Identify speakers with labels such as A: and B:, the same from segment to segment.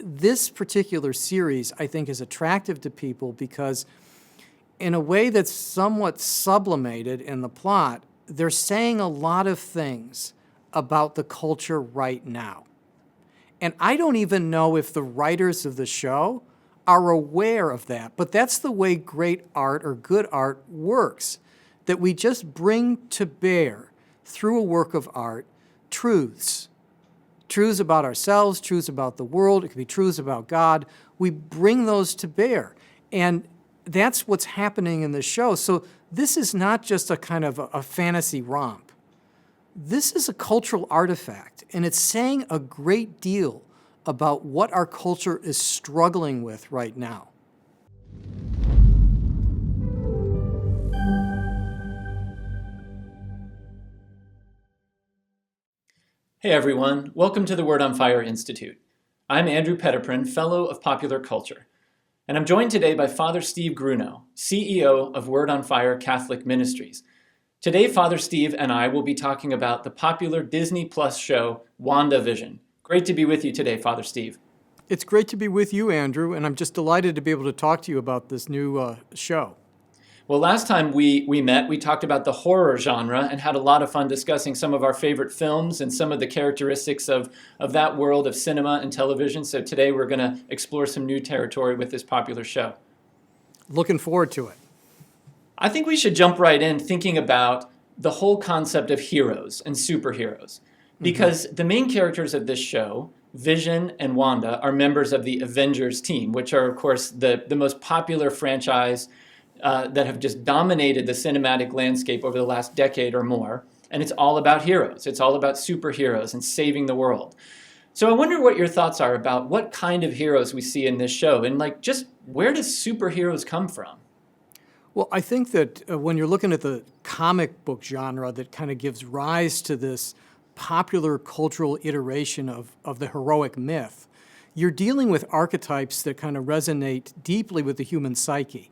A: this particular series, I think, is attractive to people because in a way that's somewhat sublimated in the plot, they're saying a lot of things about the culture right now. And I don't even know if the writers of the show are aware of that, but that's the way great art or good art works, that we just bring to bear through a work of art truths about ourselves, truths about the world, it could be truths about God. We bring those to bear. And that's what's happening in the show. So this is not just a kind of a fantasy romp. This is a cultural artifact, and it's saying a great deal about what our culture is struggling with right now.
B: Hey everyone, welcome to the Word on Fire Institute. I'm Andrew Petiprin, Fellow of Popular Culture, and I'm joined today by Father Steve Grunow, CEO of Word on Fire Catholic Ministries. Today, Father Steve and I will be talking about the popular Disney Plus show, WandaVision. Great to be with you today, Father Steve.
A: It's great to be with you, Andrew, and I'm just delighted to be able to talk to you about this new show.
B: Well, last time we met, we talked about the horror genre and had a lot of fun discussing some of our favorite films and some of the characteristics of that world of cinema and television. So today we're going to explore some new territory with this popular show.
A: Looking forward to it.
B: I think we should jump right in thinking about the whole concept of heroes and superheroes. Because the main characters of this show, Vision and Wanda, are members of the Avengers team, which are, of course, the most popular franchise that have just dominated the cinematic landscape over the last decade or more. And it's all about heroes. It's all about superheroes and saving the world. So I wonder what your thoughts are about what kind of heroes we see in this show and just where does superheroes come from?
A: Well, I think that when you're looking at the comic book genre that kind of gives rise to this popular cultural iteration of the heroic myth, you're dealing with archetypes that kind of resonate deeply with the human psyche.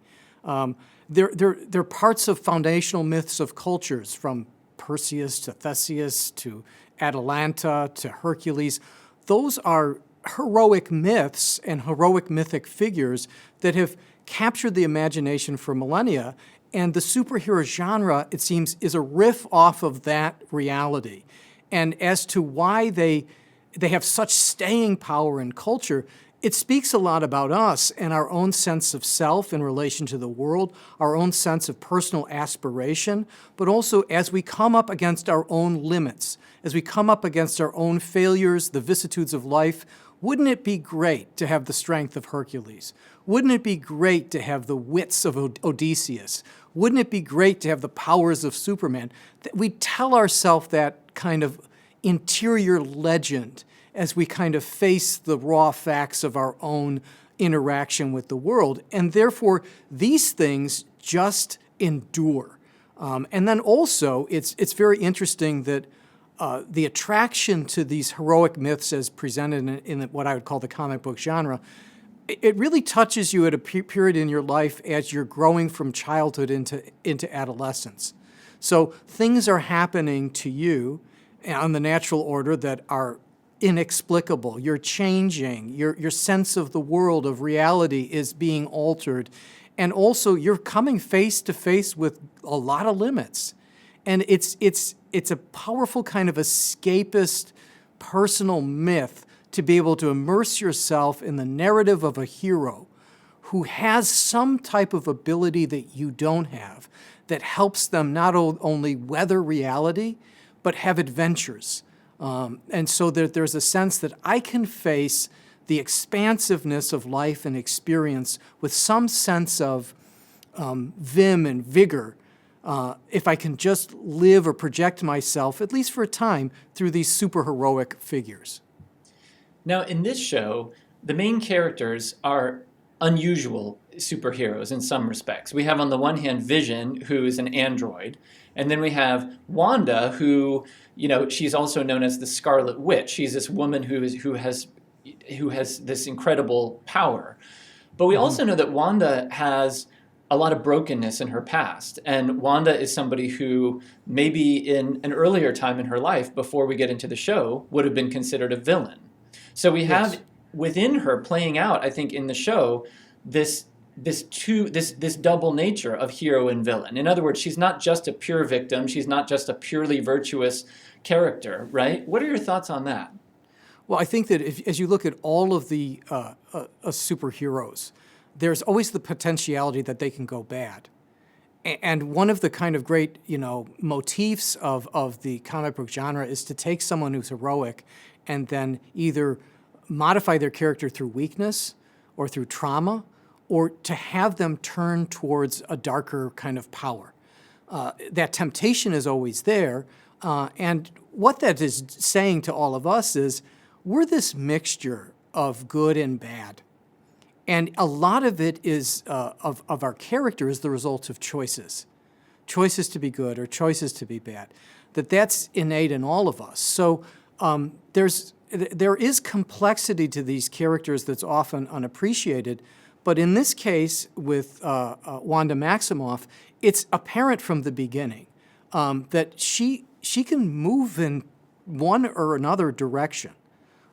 A: They're parts of foundational myths of cultures, from Perseus to Theseus to Atalanta to Hercules. Those are heroic myths and heroic mythic figures that have captured the imagination for millennia, and the superhero genre, it seems, is a riff off of that reality. And as to why they have such staying power in culture, it speaks a lot about us and our own sense of self in relation to the world, our own sense of personal aspiration, but also as we come up against our own limits, as we come up against our own failures, the vicissitudes of life. Wouldn't it be great to have the strength of Hercules? Wouldn't it be great to have the wits of Odysseus? Wouldn't it be great to have the powers of Superman? We tell ourselves that kind of interior legend as we kind of face the raw facts of our own interaction with the world. And therefore, these things just endure. And then also, it's very interesting that the attraction to these heroic myths as presented in what I would call the comic book genre, it really touches you at a period in your life as you're growing from childhood into adolescence. So things are happening to you on the natural order that are inexplicable. You're changing. Your sense of the world, of reality, is being altered. And also, you're coming face to face with a lot of limits. And it's a powerful kind of escapist personal myth to be able to immerse yourself in the narrative of a hero who has some type of ability that you don't have that helps them not only weather reality, but have adventures. And so there's a sense that I can face the expansiveness of life and experience with some sense of vim and vigor if I can just live or project myself, at least for a time, through these superheroic figures.
B: Now, in this show, the main characters are unusual superheroes in some respects. We have on the one hand Vision, who is an android, and then we have Wanda, who, she's also known as the Scarlet Witch. She's this woman who has this incredible power. But we also know that Wanda has a lot of brokenness in her past. And Wanda is somebody who maybe in an earlier time in her life, before we get into the show, would have been considered a villain. So we have within her playing out, I think, in the show, this double nature of hero and villain. In other words, she's not just a pure victim. She's not just a purely virtuous character, right? What are your thoughts on that?
A: Well, I think that as you look at all of the superheroes, there's always the potentiality that they can go bad. And one of the kind of great, motifs of the comic book genre is to take someone who's heroic and then either modify their character through weakness or through trauma, or to have them turn towards a darker kind of power. That temptation is always there. And what that is saying to all of us is we're this mixture of good and bad. And a lot of it is, of our character is the result of choices. Choices to be good or choices to be bad. That's innate in all of us. So there is complexity to these characters that's often unappreciated. But in this case, with Wanda Maximoff, it's apparent from the beginning that she can move in one or another direction.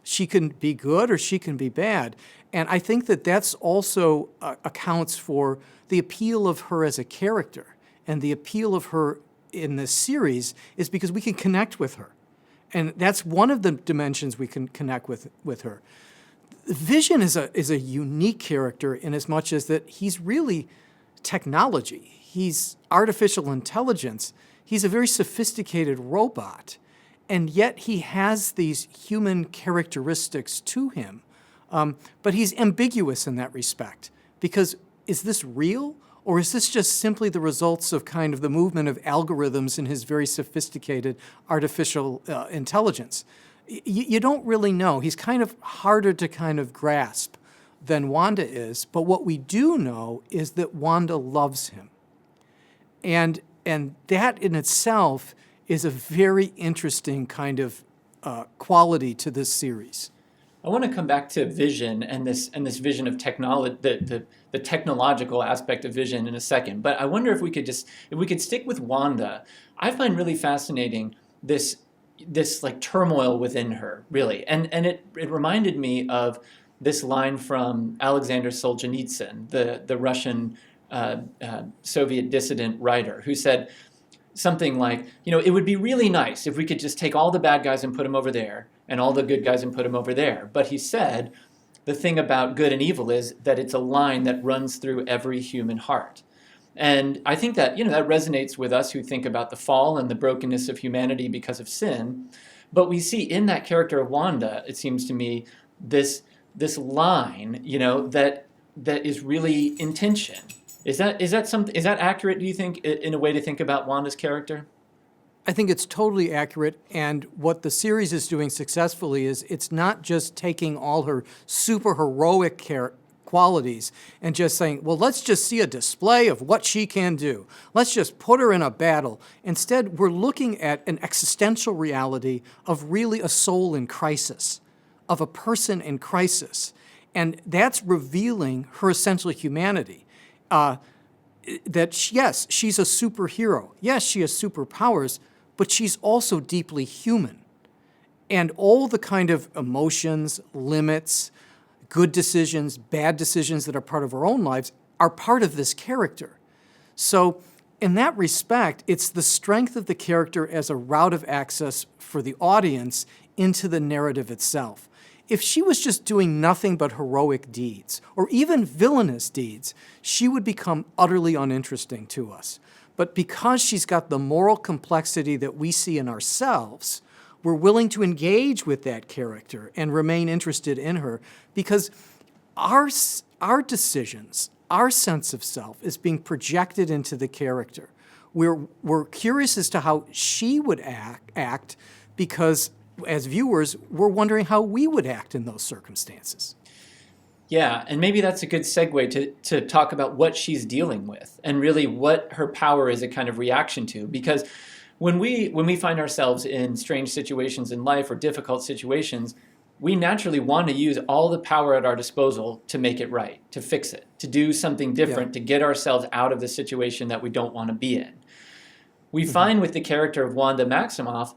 A: She can be good or she can be bad. And I think that's also accounts for the appeal of her as a character. And the appeal of her in this series is because we can connect with her. And that's one of the dimensions we can connect with her. Vision is a unique character in as much as that he's really technology. He's artificial intelligence. He's a very sophisticated robot. And yet he has these human characteristics to him. But he's ambiguous in that respect. Because is this real? Or is this just simply the results of kind of the movement of algorithms in his very sophisticated artificial intelligence? You don't really know. He's kind of harder to kind of grasp than Wanda is. But what we do know is that Wanda loves him. And that in itself is a very interesting kind of quality to this series.
B: I want to come back to Vision and this vision of technology, the technological aspect of Vision in a second. But I wonder if we could stick with Wanda. I find really fascinating this like turmoil within her, really, and it reminded me of this line from Alexander Solzhenitsyn, the Russian Soviet dissident writer, who said something like, it would be really nice if we could just take all the bad guys and put them over there, and all the good guys and put them over there. But he said, the thing about good and evil is that it's a line that runs through every human heart. And I think that, that resonates with us who think about the fall and the brokenness of humanity because of sin. But we see in that character of Wanda, it seems to me, this line, that is really in tension. Is that accurate, do you think, in a way to think about Wanda's character?
A: I think it's totally accurate, and what the series is doing successfully is it's not just taking all her super heroic qualities and just saying, well, let's just see a display of what she can do. Let's just put her in a battle. Instead, we're looking at an existential reality of really a soul in crisis, of a person in crisis, and that's revealing her essential humanity. Yes, she's a superhero. Yes, she has superpowers, but she's also deeply human. And all the kind of emotions, limits, good decisions, bad decisions that are part of our own lives are part of this character. So in that respect, it's the strength of the character as a route of access for the audience into the narrative itself. If she was just doing nothing but heroic deeds, or even villainous deeds, she would become utterly uninteresting to us. But because she's got the moral complexity that we see in ourselves, we're willing to engage with that character and remain interested in her because our decisions, our sense of self is being projected into the character. We're curious as to how she would act because as viewers, we're wondering how we would act in those circumstances.
B: Yeah, and maybe that's a good segue to talk about what she's dealing with and really what her power is a kind of reaction to. Because when we find ourselves in strange situations in life or difficult situations, we naturally want to use all the power at our disposal to make it right, to fix it, to do something different, to get ourselves out of the situation that we don't want to be in. We find with the character of Wanda Maximoff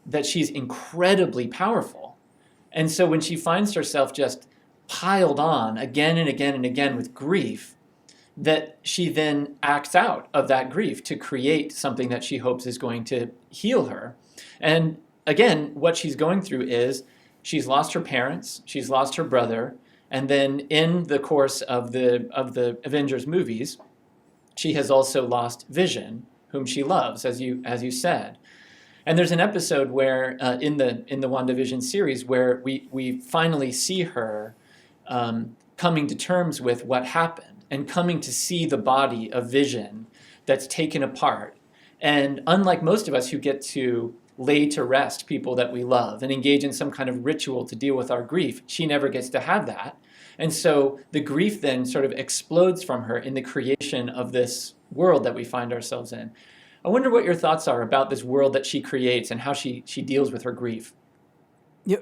B: that she's incredibly powerful. And so when she finds herself just piled on again and again and again with grief, that she then acts out of that grief to create something that she hopes is going to heal her. And again, what she's going through is she's lost her parents, she's lost her brother, and then in the course of the Avengers movies, she has also lost Vision, whom she loves, as you said. And there's an episode where in the WandaVision series where we finally see her coming to terms with what happened and coming to see the body of Vision that's taken apart. And unlike most of us who get to lay to rest people that we love and engage in some kind of ritual to deal with our grief, she never gets to have that. And so the grief then sort of explodes from her in the creation of this world that we find ourselves in. I wonder what your thoughts are about this world that she creates and how she deals with her grief.
A: Yeah,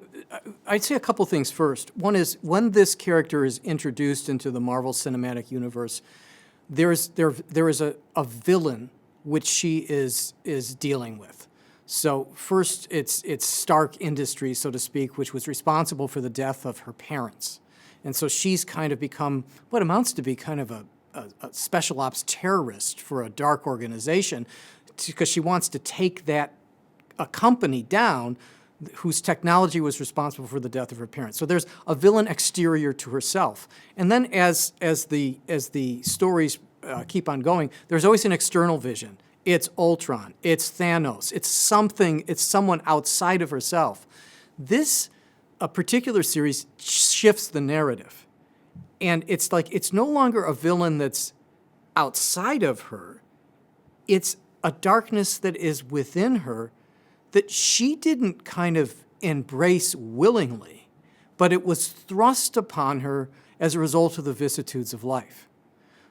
A: I'd say a couple things first. One is when this character is introduced into the Marvel Cinematic Universe, there is a villain which she is dealing with. So first, it's Stark Industries, so to speak, which was responsible for the death of her parents. And so she's kind of become what amounts to be kind of a special ops terrorist for a dark organization because she wants to take a company down whose technology was responsible for the death of her parents. So there's a villain exterior to herself. And then as the stories keep on going, there's always an external vision. It's Ultron, it's Thanos, it's someone outside of herself. This a particular series shifts the narrative. And it's like, it's no longer a villain that's outside of her. It's a darkness that is within her that she didn't kind of embrace willingly, but it was thrust upon her as a result of the vicissitudes of life.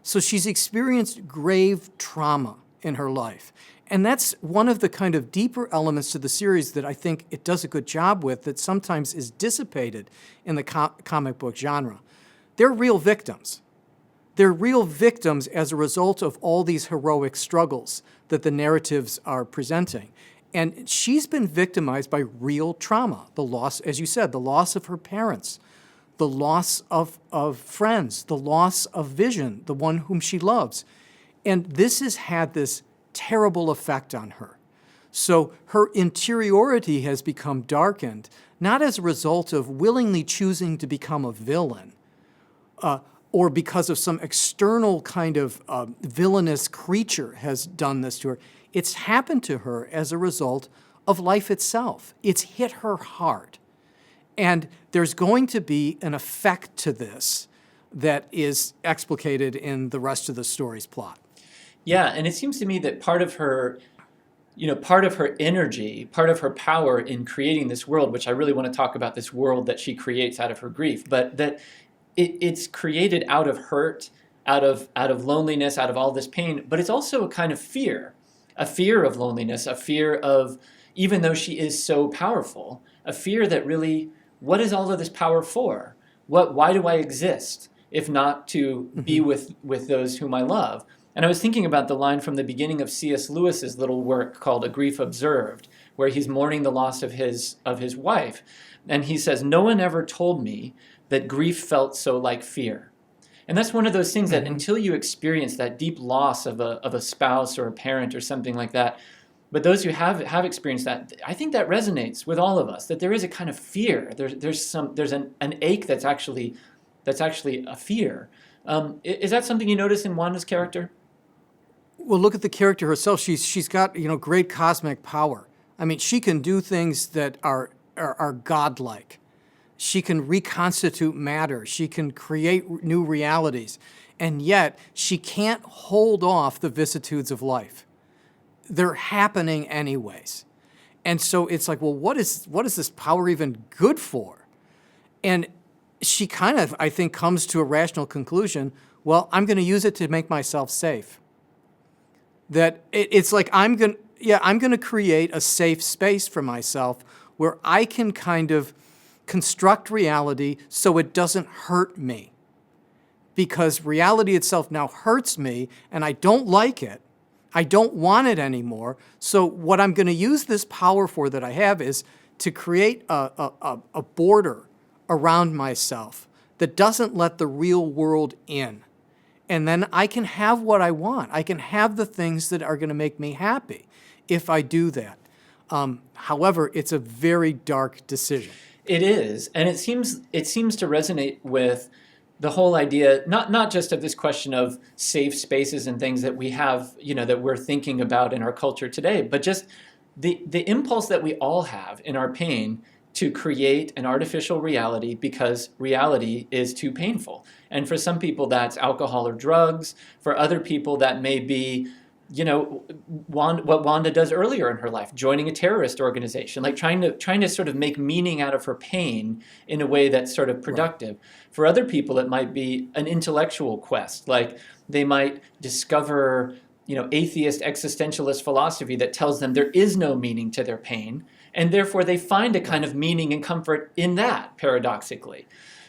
A: So she's experienced grave trauma in her life. And that's one of the kind of deeper elements to the series that I think it does a good job with that sometimes is dissipated in the comic book genre. They're real victims. They're real victims as a result of all these heroic struggles that the narratives are presenting. And she's been victimized by real trauma. The loss, as you said, the loss of her parents, the loss of friends, the loss of Vision, the one whom she loves. And this has had this terrible effect on her. So her interiority has become darkened, not as a result of willingly choosing to become a villain, or because of some external kind of villainous creature has done this to her. It's happened to her as a result of life itself. It's hit her hard. And there's going to be an effect to this that is explicated in the rest of the story's plot.
B: Yeah, and it seems to me that part of her energy, part of her power in creating this world, which I really want to talk about this world that she creates out of her grief, but that it's created out of hurt, out of loneliness, out of all this pain, but it's also a kind of fear of loneliness, a fear of, even though she is so powerful, a fear that really, what is all of this power for? Why do I exist if not to be with those whom I love? And I was thinking about the line from the beginning of C.S. Lewis's little work called A Grief Observed, where he's mourning the loss of his wife. And he says, "No one ever told me that grief felt so like fear." And that's one of those things that until you experience that deep loss of a spouse or a parent or something like that, but those who have experienced that, I think that resonates with all of us, that there is a kind of fear. There's an ache that's actually a fear. Is that something you notice in Wanda's character?
A: Well, look at the character herself. She's got great cosmic power. I mean, she can do things that are godlike. She can reconstitute matter. She can create new realities, and yet she can't hold off the vicissitudes of life. They're happening anyways, and so it's like, well, what is this power even good for? And she kind of, I think, comes to a rational conclusion. Well, I'm going to use it to make myself safe. That it's like I'm going to create a safe space for myself where I can kind of construct reality so it doesn't hurt me. Because reality itself now hurts me and I don't like it. I don't want it anymore. So what I'm going to use this power for that I have is to create a border around myself that doesn't let the real world in. And then I can have what I want. I can have the things that are going to make me happy if I do that. However, it's a very dark decision.
B: It is, and it seems to resonate with the whole idea, not just of this question of safe spaces and things that we have, that we're thinking about in our culture today, but just the impulse that we all have in our pain to create an artificial reality because reality is too painful. And for some people, that's alcohol or drugs. For other people, that may be, what Wanda does earlier in her life, joining a terrorist organization, like trying to sort of make meaning out of her pain in a way that's sort of productive. Right. For other people, it might be an intellectual quest, like they might discover, atheist existentialist philosophy that tells them there is no meaning to their pain, and therefore they find a kind of meaning and comfort in that, paradoxically.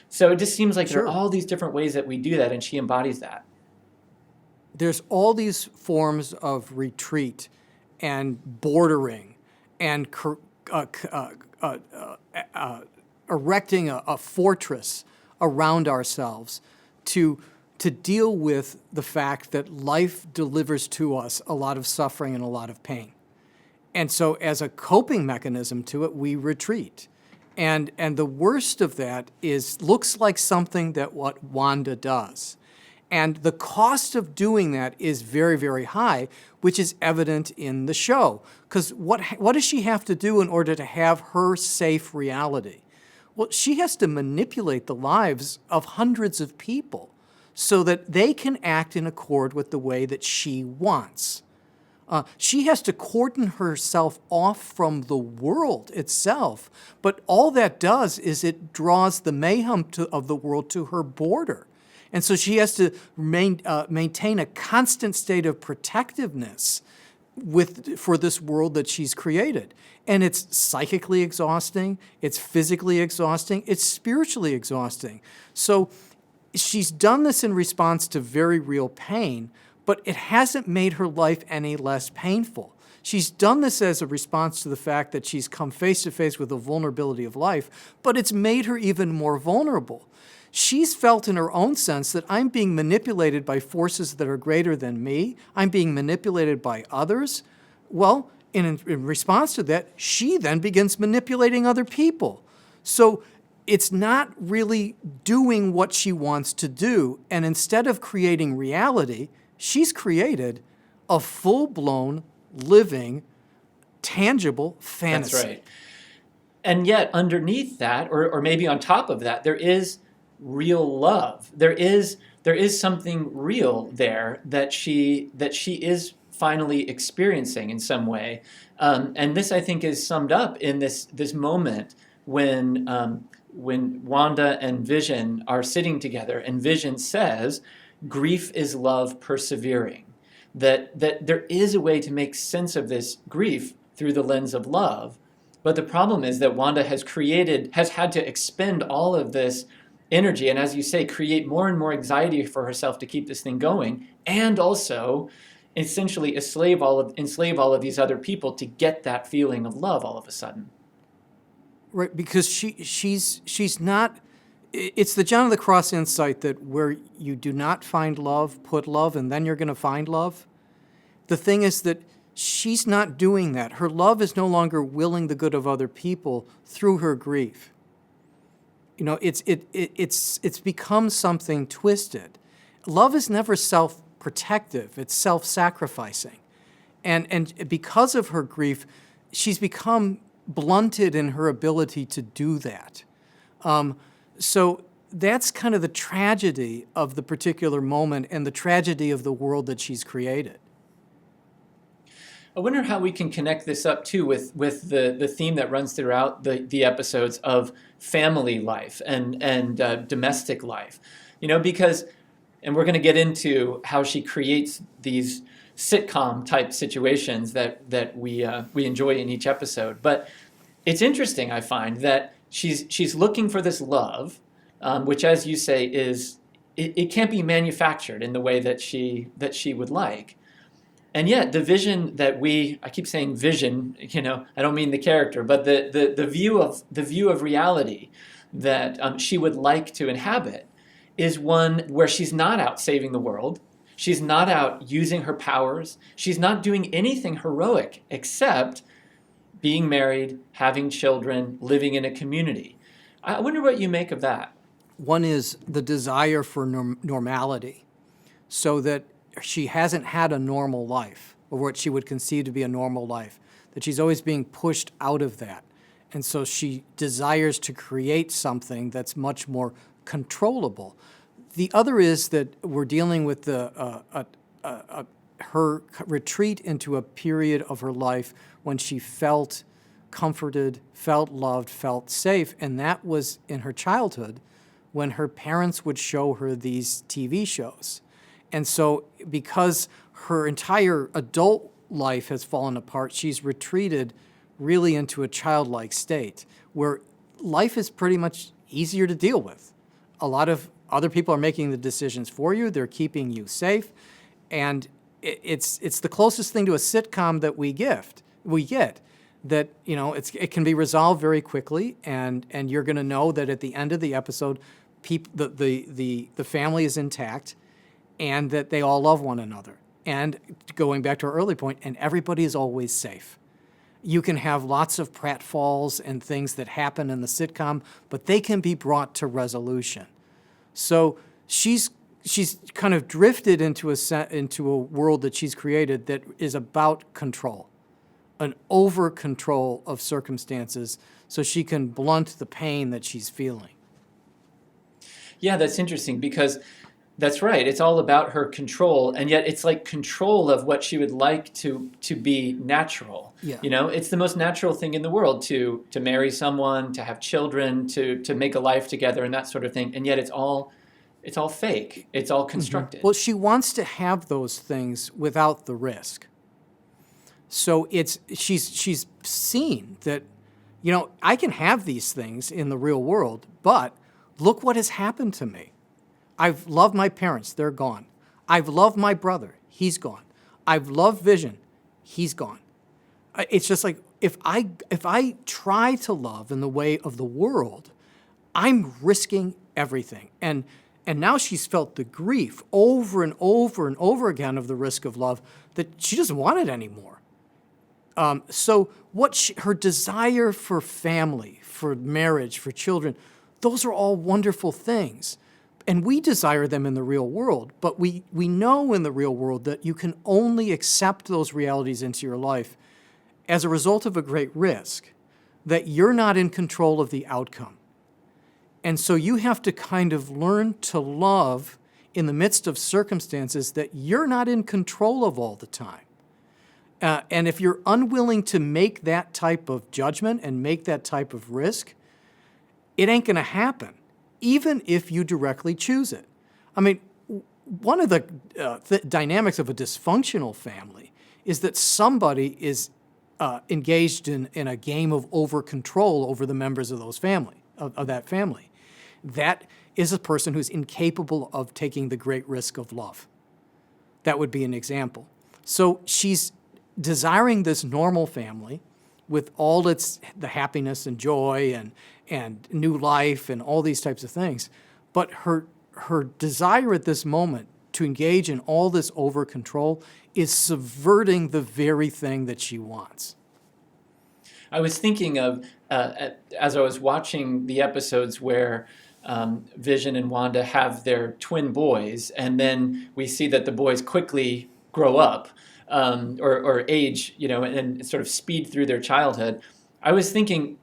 B: So it just seems like there are all these different ways that we do that, and she embodies that.
A: There's all these forms of retreat and bordering and erecting a fortress around ourselves to deal with the fact that life delivers to us a lot of suffering and a lot of pain. And so as a coping mechanism to it, we retreat. And the worst of that looks like something that what Wanda does. And the cost of doing that is very, very high, which is evident in the show. Because what does she have to do in order to have her safe reality? Well, she has to manipulate the lives of hundreds of people so that they can act in accord with the way that she wants. She has to cordon herself off from the world itself, but all that does is it draws the mayhem of the world to her border. And so she has to maintain a constant state of protectiveness for this world that she's created. And it's psychically exhausting, it's physically exhausting, it's spiritually exhausting. So she's done this in response to very real pain, but it hasn't made her life any less painful. She's done this as a response to the fact that she's come face to face with the vulnerability of life, but it's made her even more vulnerable. She's felt in her own sense that I'm being manipulated by forces that are greater than me. I'm being manipulated by others. Well, in response to that, she then begins manipulating other people. So it's not really doing what she wants to do. And instead of creating reality, she's created a full-blown, living, tangible fantasy.
B: That's right. And yet underneath that, or maybe on top of that, there is real love. There is something real there that she is finally experiencing in some way. And this, I think, is summed up in this moment when Wanda and Vision are sitting together, and Vision says, "Grief is love persevering." That there is a way to make sense of this grief through the lens of love. But the problem is that Wanda has had to expend all of this energy, and as you say, create more and more anxiety for herself to keep this thing going, and also essentially enslave all of these other people to get that feeling of love all of a sudden.
A: Right, because she's not. It's the John of the Cross insight that where you do not find love, put love, and then you're going to find love. The thing is that she's not doing that. Her love is no longer willing the good of other people through her grief. It's become something twisted. Love is never self-protective. It's self-sacrificing. And because of her grief, she's become blunted in her ability to do that. So that's kind of the tragedy of the particular moment and the tragedy of the world that she's created.
B: I wonder how we can connect this up too with the theme that runs throughout the episodes of family life and domestic life, because, and we're going to get into how she creates these sitcom type situations that we enjoy in each episode. But it's interesting, I find, that she's looking for this love, which, as you say, it can't be manufactured in the way that she would like. And yet the vision that I keep saying vision, I don't mean the character, but the view of reality that she would like to inhabit is one where she's not out saving the world. She's not out using her powers. She's not doing anything heroic except being married, having children, living in a community. I wonder what you make of that.
A: One is the desire for normality, so that she hasn't had a normal life, or what she would conceive to be a normal life, that she's always being pushed out of that. And so she desires to create something that's much more controllable. The other is that we're dealing with her retreat into a period of her life when she felt comforted, felt loved, felt safe, and that was in her childhood when her parents would show her these TV shows. And so because her entire adult life has fallen apart, she's retreated really into a childlike state where life is pretty much easier to deal with. A lot of other people are making the decisions for you. They're keeping you safe. And it's the closest thing to a sitcom that we get, that, you know, it can be resolved very quickly, and you're going to know that at the end of the episode, the family is intact, and that they all love one another. And going back to our early point, and everybody is always safe. You can have lots of pratfalls and things that happen in the sitcom, but they can be brought to resolution. So she's kind of drifted into a world that she's created that is about control, an over control of circumstances, so she can blunt the pain that she's feeling.
B: Yeah, that's interesting because that's right. It's all about her control, and yet it's like control of what she would like to be natural.
A: Yeah.
B: You know, it's the most natural thing in the world to marry someone, to have children, to make a life together, and that sort of thing. And yet it's all fake. It's all constructed.
A: Well, she wants to have those things without the risk. So she's seen that, you know, I can have these things in the real world, but look what has happened to me. I've loved my parents, they're gone. I've loved my brother, he's gone. I've loved Vision, he's gone. It's just like, if I try to love in the way of the world, I'm risking everything. And now she's felt the grief over and over and over again of the risk of love that she doesn't want it anymore. So her desire for family, for marriage, for children, those are all wonderful things. And we desire them in the real world, but we know in the real world that you can only accept those realities into your life as a result of a great risk, that you're not in control of the outcome. And so you have to kind of learn to love in the midst of circumstances that you're not in control of all the time. And if you're unwilling to make that type of judgment and make that type of risk, it ain't going to happen, even if you directly choose it. I mean, one of the dynamics of a dysfunctional family is that somebody is engaged in a game of over-control over the members of that family. That is a person who's incapable of taking the great risk of love. That would be an example. So she's desiring this normal family with all the happiness and joy and new life and all these types of things. But her desire at this moment to engage in all this over control is subverting the very thing that she wants.
B: I was thinking of, as I was watching the episodes where Vision and Wanda have their twin boys, and then we see that the boys quickly grow up or age, you know, and sort of speed through their childhood. I was thinking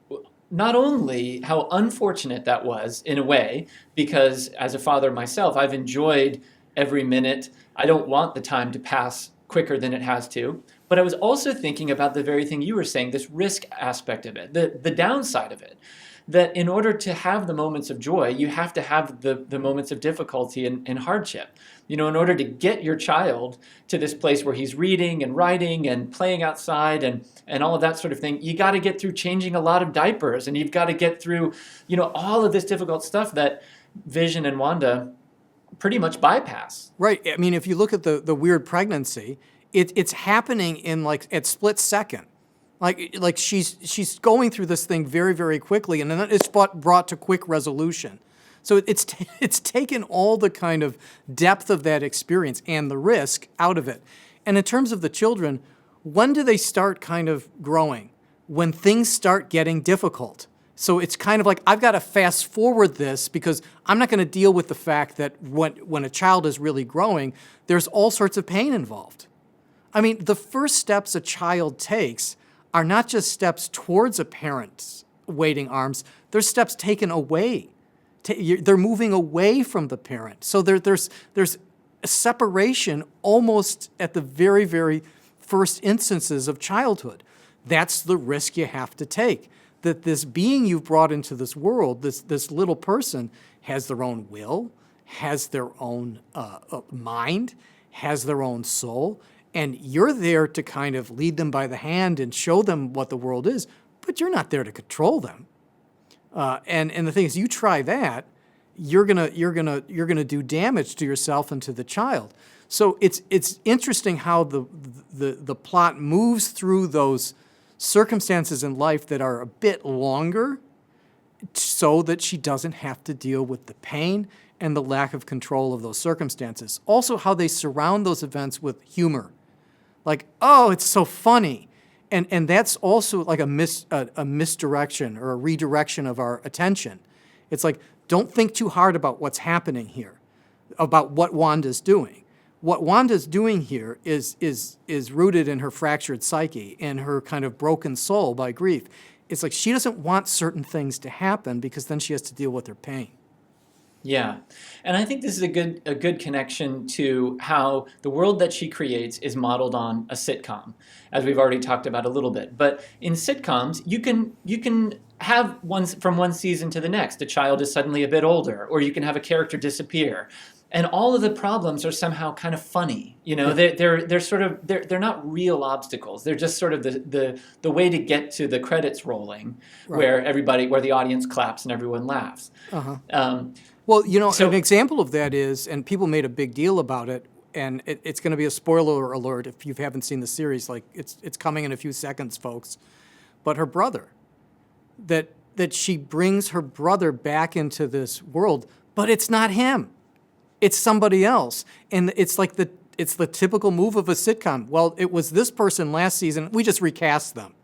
B: not only how unfortunate that was in a way, because as a father myself, I've enjoyed every minute. I don't want the time to pass quicker than it has to. But I was also thinking about the very thing you were saying, this risk aspect of it, the downside of it, that in order to have the moments of joy, you have to have the moments of difficulty and hardship. You know, in order to get your child to this place where he's reading and writing and playing outside and all of that sort of thing, you got to get through changing a lot of diapers, and you've got to get through, you know, all of this difficult stuff that Vision and Wanda pretty much bypass.
A: Right. I mean, if you look at the weird pregnancy, it's happening in like at split second. Like she's going through this thing very, very quickly, and then it's brought to quick resolution. So it's taken all the kind of depth of that experience and the risk out of it. And in terms of the children, when do they start kind of growing? When things start getting difficult. So it's kind of like, I've got to fast forward this because I'm not going to deal with the fact that when a child is really growing, there's all sorts of pain involved. I mean, the first steps a child takes are not just steps towards a parent's waiting arms, they're steps taken away. They're moving away from the parent. So there's a separation almost at the very, very first instances of childhood. That's the risk you have to take. That this being you've brought into this world, this little person, has their own will, has their own mind, has their own soul, and you're there to kind of lead them by the hand and show them what the world is, but you're not there to control them. And the thing is, you try that, you're gonna do damage to yourself and to the child. So it's interesting how the plot moves through those circumstances in life that are a bit longer, so that she doesn't have to deal with the pain and the lack of control of those circumstances. Also, how they surround those events with humor. Like, oh, it's so funny. And that's also like a misdirection or a redirection of our attention. It's like, don't think too hard about what's happening here, about what Wanda's doing. What Wanda's doing here is rooted in her fractured psyche and her kind of broken soul by grief. It's like she doesn't want certain things to happen because then she has to deal with her pain.
B: Yeah, and I think this is a good connection to how the world that she creates is modeled on a sitcom, as we've already talked about a little bit. But in sitcoms, you can have from one season to the next, a child is suddenly a bit older, or you can have a character disappear, and all of the problems are somehow kind of funny. You know, they're not real obstacles. They're just sort of the way to get to the credits rolling, right, where the audience claps and everyone laughs.
A: Uh-huh. Well, you know, an example of that is, and people made a big deal about it, and it's going to be a spoiler alert if you haven't seen the series. Like, it's coming in a few seconds, folks. But her brother, that she brings her brother back into this world, but it's not him. It's somebody else. And it's like it's the typical move of a sitcom. Well, it was this person last season. We just recast them.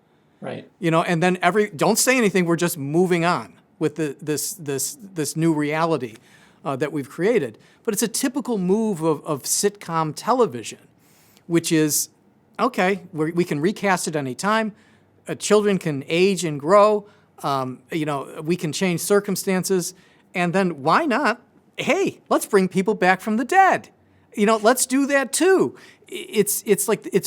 A: Right. You know, and then don't say anything. We're just moving on with this new reality that we've created. But it's a typical move of sitcom television, which is, okay, we can recast it any time. Children can age and grow. You know, we can change circumstances. And then why not? Hey, let's bring people back from the dead. You know, let's do that too. It's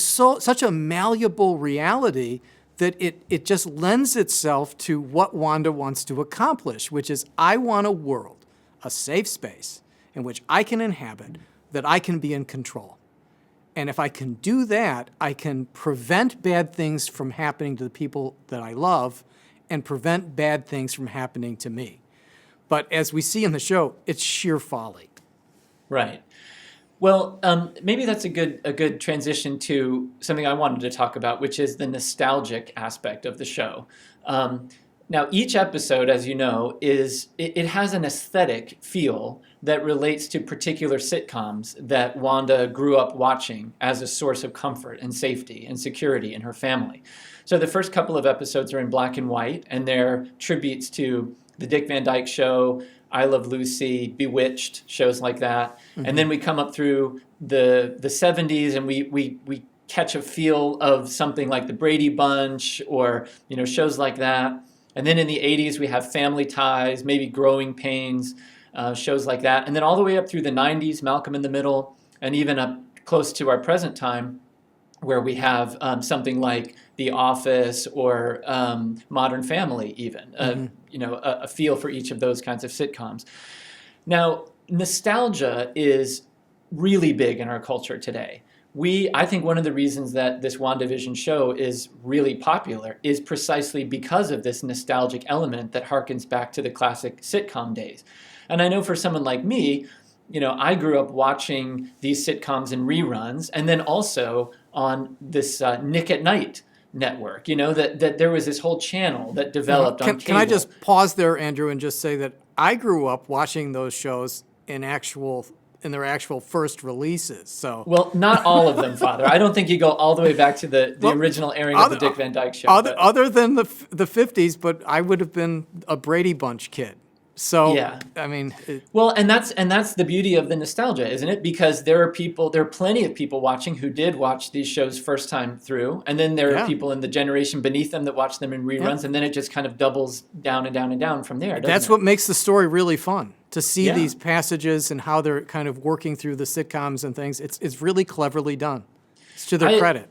A: such a malleable reality that it just lends itself to what Wanda wants to accomplish, which is, I want a world, a safe space in which I can inhabit, that I can be in control. And if I can do that, I can prevent bad things from happening to the people that I love and prevent bad things from happening to me. But as we see in the show, it's sheer folly.
B: Right. Well, maybe that's a good transition to something I wanted to talk about, which is the nostalgic aspect of the show. Now, each episode, as you know, it has an aesthetic feel that relates to particular sitcoms that Wanda grew up watching as a source of comfort and safety and security in her family. So the first couple of episodes are in black and white, and they're tributes to The Dick Van Dyke Show, I Love Lucy, Bewitched, shows like that. Mm-hmm. And then we come up through the 70s and we catch a feel of something like The Brady Bunch or, you know, shows like that. And then in the 80s we have Family Ties, maybe Growing Pains, shows like that. And then all the way up through the 90s, Malcolm in the Middle, and even up close to our present time, where we have something like The Office or Modern Family even, mm-hmm. You know, a feel for each of those kinds of sitcoms. Now, nostalgia is really big in our culture today. I think one of the reasons that this WandaVision show is really popular is precisely because of this nostalgic element that harkens back to the classic sitcom days. And I know for someone like me, you know, I grew up watching these sitcoms in reruns and then also on this Nick at Night network, that there was this whole channel that developed on cable.
A: Can I just pause there, Andrew, and just say that I grew up watching those shows in their actual first releases. So
B: Well, not all of them, Father. I don't think you go all the way back to the original airing of the Dick Van Dyke Show.
A: Other than the 50s, but I would have been a Brady Bunch kid. So,
B: yeah.
A: I mean...
B: Well, and that's the beauty of the nostalgia, isn't it? Because there are plenty of people watching who did watch these shows first time through, and then there are people in the generation beneath them that watch them in reruns, and then it just kind of doubles down and down and down from there.
A: That's what makes the story really fun, to see these passages and how they're kind of working through the sitcoms and things. It's really cleverly done. It's to their credit.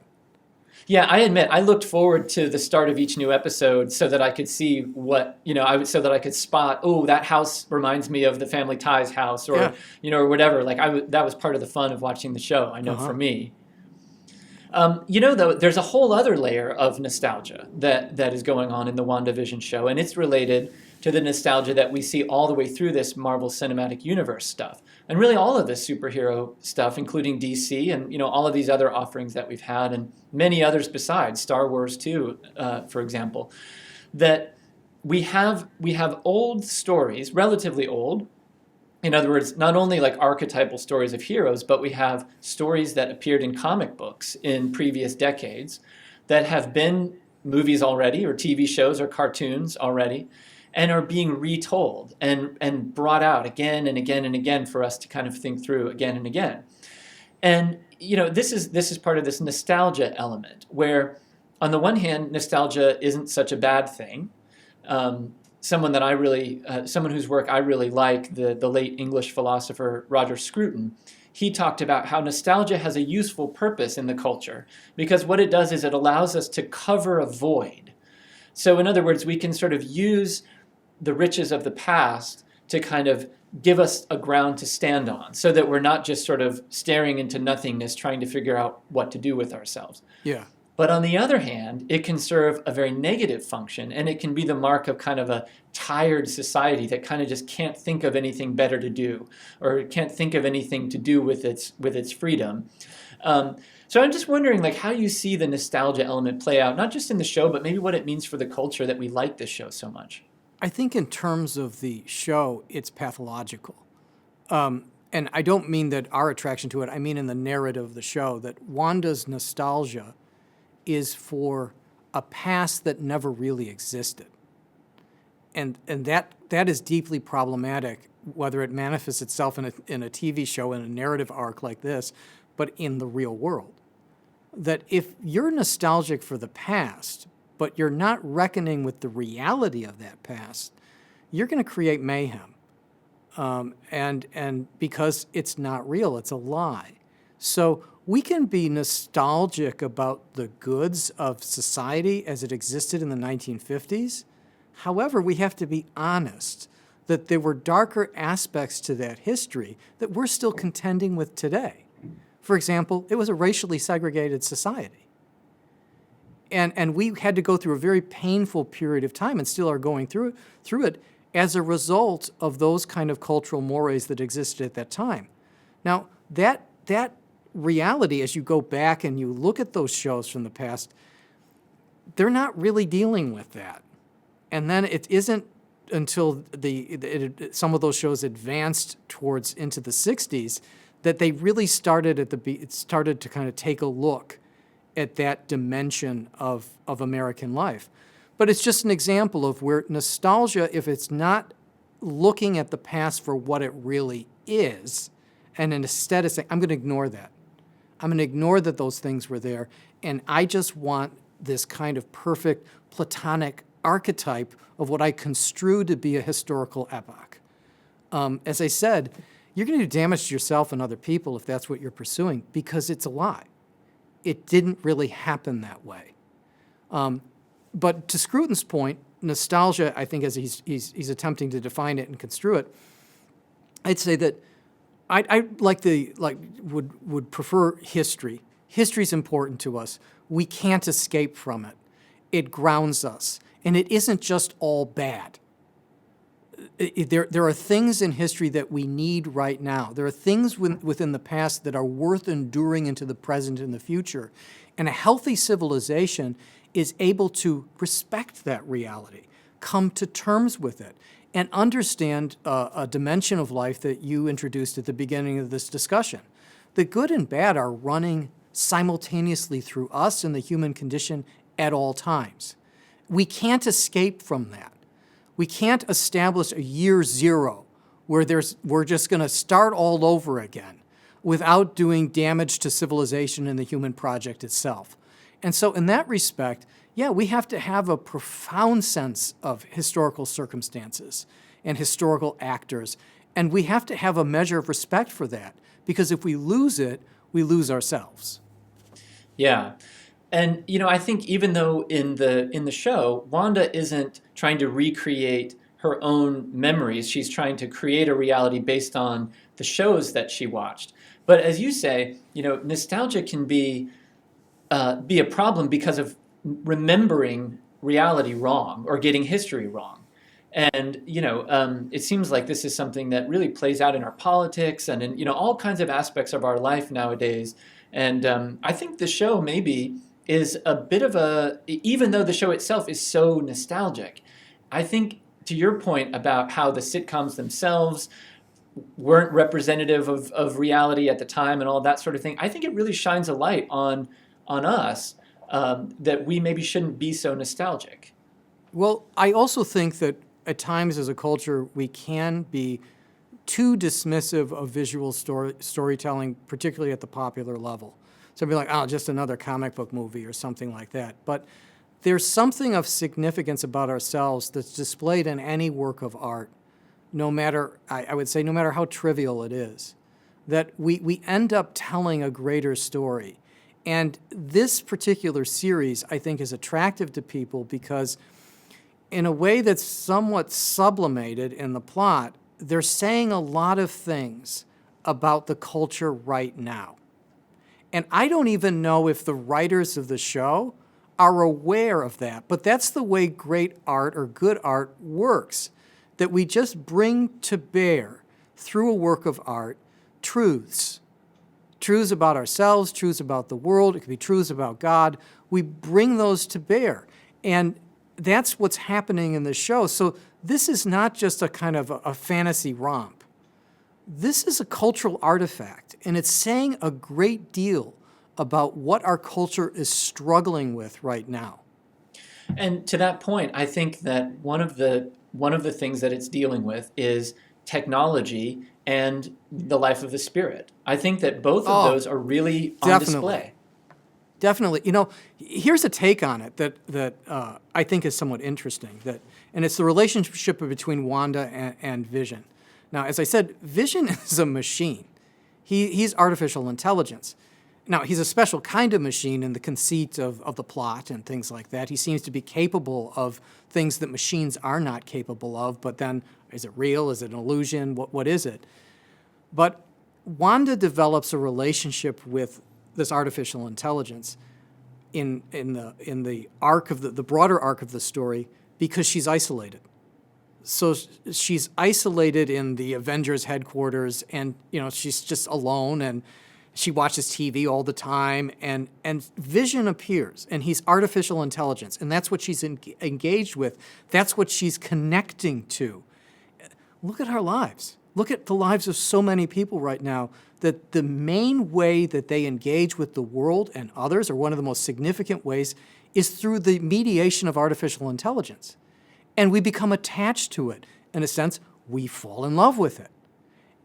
B: Yeah, I admit I looked forward to the start of each new episode so that I could see so that I could spot, oh, that house reminds me of the Family Ties house, or or whatever. That was part of the fun of watching the show. I know for me. Though, there's a whole other layer of nostalgia that is going on in the WandaVision show, and it's related to the nostalgia that we see all the way through this Marvel Cinematic Universe stuff. And really all of this superhero stuff, including DC and all of these other offerings that we've had, and many others besides, Star Wars too, for example, that we have old stories, relatively old. In other words, not only like archetypal stories of heroes, but we have stories that appeared in comic books in previous decades that have been movies already, or TV shows or cartoons already, and are being retold and brought out again and again and again for us to kind of think through again and again. And this is part of this nostalgia element, where on the one hand, nostalgia isn't such a bad thing. Someone whose work I really like, the late English philosopher Roger Scruton, he talked about how nostalgia has a useful purpose in the culture, because what it does is it allows us to cover a void. So in other words, we can sort of use the riches of the past to kind of give us a ground to stand on, so that we're not just sort of staring into nothingness trying to figure out what to do with ourselves.
A: Yeah.
B: But on the other hand, it can serve a very negative function, and it can be the mark of kind of a tired society that kind of just can't think of anything better to do, or can't think of anything to do with its freedom. So I'm just wondering, how you see the nostalgia element play out, not just in the show, but maybe what it means for the culture that we like this show so much.
A: I think in terms of the show, it's pathological. And I don't mean that our attraction to it, I mean in the narrative of the show, that Wanda's nostalgia is for a past that never really existed. And that is deeply problematic, whether it manifests itself in a TV show, in a narrative arc like this, but in the real world. That if you're nostalgic for the past, but you're not reckoning with the reality of that past, you're going to create mayhem. And because it's not real, it's a lie. So we can be nostalgic about the goods of society as it existed in the 1950s. However, we have to be honest that there were darker aspects to that history that we're still contending with today. For example, it was a racially segregated society. And we had to go through a very painful period of time, and still are going through it as a result of those kind of cultural mores that existed at that time. Now, that reality, as you go back and you look at those shows from the past, they're not really dealing with that. And then it isn't until some of those shows advanced towards into the 60s that they really started to kind of take a look at that dimension of American life. But it's just an example of where nostalgia, if it's not looking at the past for what it really is, and instead of saying, I'm going to ignore that. I'm going to ignore that those things were there, and I just want this kind of perfect Platonic archetype of what I construe to be a historical epoch. As I said, you're going to do damage to yourself and other people if that's what you're pursuing, because it's a lie. It didn't really happen that way. But to Scruton's point, nostalgia, I think, as he's attempting to define it and construe it, I'd say that I would prefer history. History's important to us. We can't escape from it. It grounds us, and it isn't just all bad. There are things in history that we need right now. There are things within the past that are worth enduring into the present and the future. And a healthy civilization is able to respect that reality, come to terms with it, and understand a dimension of life that you introduced at the beginning of this discussion. The good and bad are running simultaneously through us and the human condition at all times. We can't escape from that. We can't establish a year zero where we're just going to start all over again without doing damage to civilization and the human project itself. And so in that respect, yeah, we have to have a profound sense of historical circumstances and historical actors, and we have to have a measure of respect for that, because if we lose it, we lose ourselves.
B: Yeah. And I think even though in the show, Wanda isn't trying to recreate her own memories, she's trying to create a reality based on the shows that she watched. But as you say, nostalgia can be a problem because of remembering reality wrong or getting history wrong. And it seems like this is something that really plays out in our politics and in all kinds of aspects of our life nowadays. And I think the show maybe is a bit of even though the show itself is so nostalgic, I think to your point about how the sitcoms themselves weren't representative of reality at the time and all that sort of thing, I think it really shines a light on us that we maybe shouldn't be so nostalgic.
A: Well, I also think that at times as a culture, we can be too dismissive of visual storytelling, particularly at the popular level. So be like, oh, just another comic book movie or something like that. But there's something of significance about ourselves that's displayed in any work of art, no matter, I would say, no matter how trivial it is, that we end up telling a greater story. And this particular series, I think, is attractive to people because in a way that's somewhat sublimated in the plot, they're saying a lot of things about the culture right now. And I don't even know if the writers of the show are aware of that, but that's the way great art or good art works, that we just bring to bear through a work of art truths about ourselves, truths about the world, it could be truths about God. We bring those to bear. And that's what's happening in the show. So this is not just a kind of a fantasy romp. This is a cultural artifact, and it's saying a great deal about what our culture is struggling with right now.
B: And to that point, I think that one of the things that it's dealing with is technology and the life of the spirit. I think that both of those are really on display.
A: Definitely. Here's a take on it that I think is somewhat interesting, and it's the relationship between Wanda and Vision. Now, as I said, Vision is a machine. He's artificial intelligence. Now, he's a special kind of machine in the conceit of the plot and things like that. He seems to be capable of things that machines are not capable of, but then is it real? Is it an illusion? What is it? But Wanda develops a relationship with this artificial intelligence in the arc of the broader arc of the story because she's isolated. So she's isolated in the Avengers headquarters, and she's just alone, and she watches TV all the time, and Vision appears, and he's artificial intelligence, and that's what she's engaged with. That's what she's connecting to. Look at our lives. Look at the lives of so many people right now, that the main way that they engage with the world and others, or one of the most significant ways, is through the mediation of artificial intelligence. And we become attached to it. In a sense, we fall in love with it.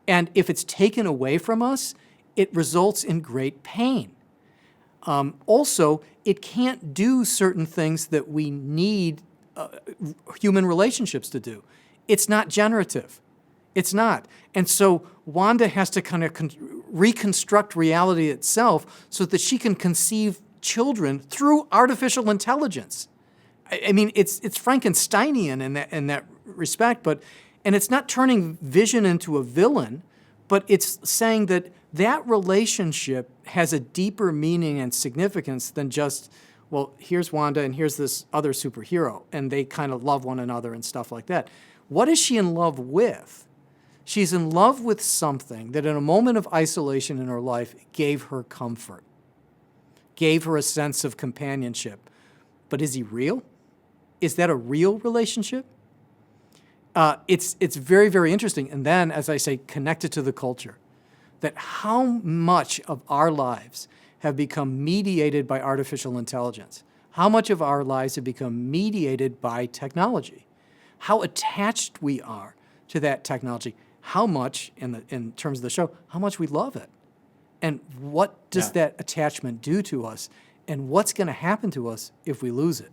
A: And if it's taken away from us, it results in great pain. Also, it can't do certain things that we need human relationships to do. It's not generative. It's not. And so Wanda has to kind of reconstruct reality itself so that she can conceive children through artificial intelligence. I mean, it's Frankensteinian in that respect, and it's not turning Vision into a villain, but it's saying that relationship has a deeper meaning and significance than just, well, here's Wanda and here's this other superhero, and they kind of love one another and stuff like that. What is she in love with? She's in love with something that in a moment of isolation in her life gave her comfort, gave her a sense of companionship, but is he real? Is that a real relationship? It's very, very interesting. And then, as I say, connected to the culture, that how much of our lives have become mediated by artificial intelligence? How much of our lives have become mediated by technology? How attached we are to that technology? How much, in terms of the show, how much we love it? And what does that attachment do to us? And what's going to happen to us if we lose it?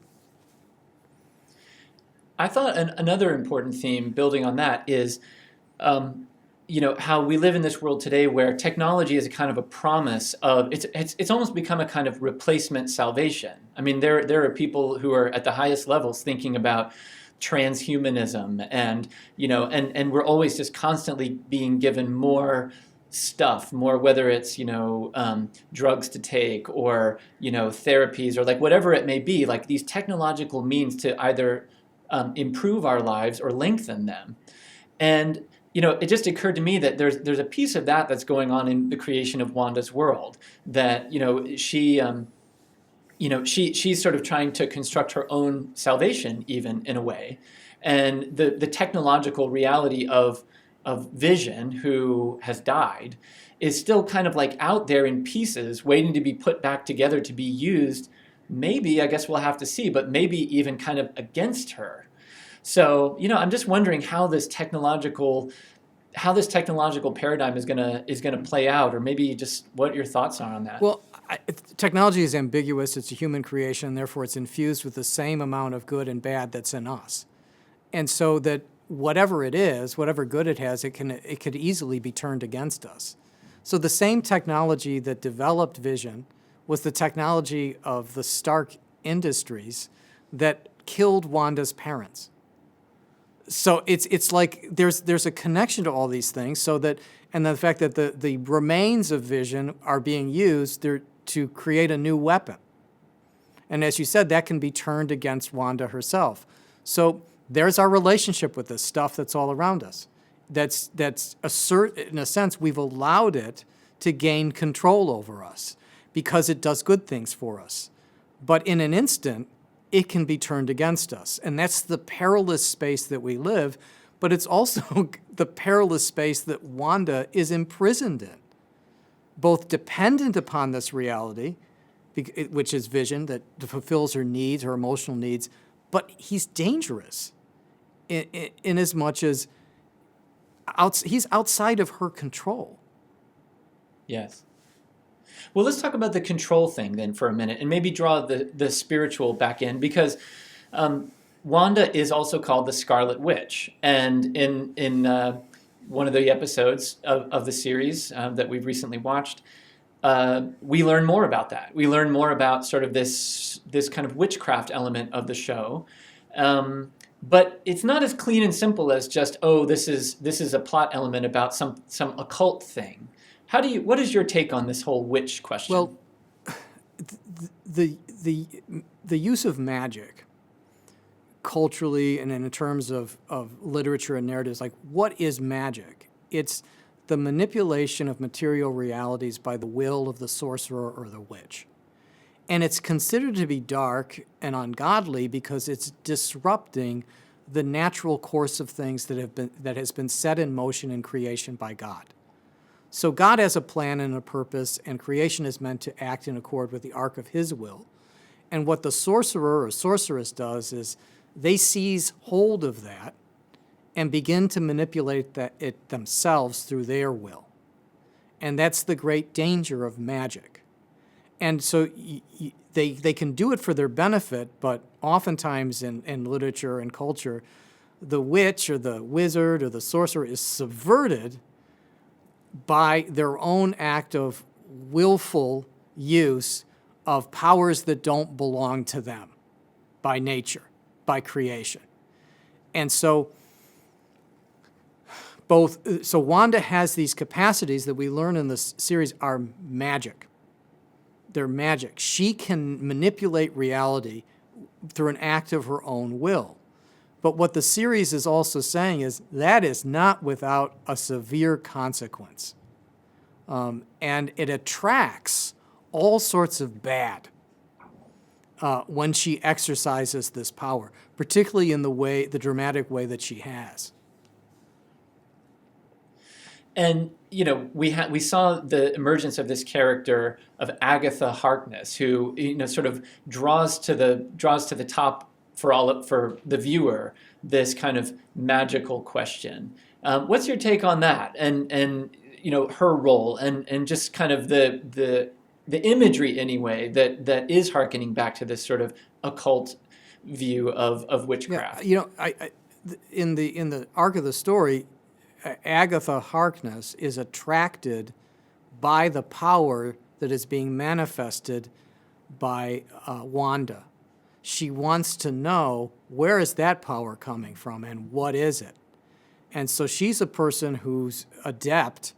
B: I thought another important theme, building on that, is how we live in this world today where technology is a kind of a promise of it's almost become a kind of replacement salvation. I mean, there are people who are at the highest levels thinking about transhumanism, and we're always just constantly being given more stuff, more, whether it's drugs to take, or therapies, or like whatever it may be, like these technological means to either improve our lives or lengthen them. And it just occurred to me that there's a piece of that that's going on in the creation of Wanda's world, that she's sort of trying to construct her own salvation, even in a way, and the technological reality of Vision, who has died, is still kind of like out there in pieces, waiting to be put back together to be used. Maybe, I guess we'll have to see, but maybe even kind of against her. So, I'm just wondering how this technological paradigm is gonna play out, or maybe just what your thoughts are on that.
A: Well, technology is ambiguous. It's a human creation, and therefore it's infused with the same amount of good and bad that's in us. And so that whatever it is, whatever good it has, it could easily be turned against us. So the same technology that developed Vision was the technology of the Stark Industries that killed Wanda's parents. So it's like there's a connection to all these things. So that, and the fact that the remains of Vision are being used to create a new weapon. And as you said, that can be turned against Wanda herself. So there's our relationship with this stuff that's all around us. That's in a sense, we've allowed it to gain control over us because it does good things for us. But in an instant, it can be turned against us. And that's the perilous space that we live, but it's also the perilous space that Wanda is imprisoned in, both dependent upon this reality, which is Vision, that fulfills her needs, her emotional needs, but he's dangerous in as much as he's outside of her control.
B: Yes. Well, let's talk about the control thing then for a minute, and maybe draw the spiritual back in, because Wanda is also called the Scarlet Witch, and in one of the episodes of the series that we've recently watched, we learn more about that. We learn more about sort of this kind of witchcraft element of the show, but it's not as clean and simple as just, this is a plot element about some occult thing. What is your take on this whole witch question?
A: Well, the use of magic culturally and in terms of literature and narratives, like, what is magic? It's the manipulation of material realities by the will of the sorcerer or the witch. And it's considered to be dark and ungodly because it's disrupting the natural course of things that has been set in motion in creation by God. So God has a plan and a purpose, and creation is meant to act in accord with the arc of his will. And what the sorcerer or sorceress does is they seize hold of that and begin to manipulate it themselves through their will. And that's the great danger of magic. And so they can do it for their benefit, but oftentimes in literature and culture, the witch or the wizard or the sorcerer is subverted by their own act of willful use of powers that don't belong to them by nature, by creation. And so Wanda has these capacities that we learn in this series are magic. They're magic. She can manipulate reality through an act of her own will. But what the series is also saying is that is not without a severe consequence. And it attracts all sorts of bad. when she exercises this power, particularly in the dramatic way that she has.
B: And we saw the emergence of this character of Agatha Harkness, who sort of draws to the top for the viewer this kind of magical question. What's your take on that? And her role and just kind of the imagery anyway that is hearkening back to this sort of occult view of witchcraft.
A: Yeah, in the arc of the story, Agatha Harkness is attracted by the power that is being manifested by Wanda. She wants to know, where is that power coming from and what is it? And so she's a person who's adept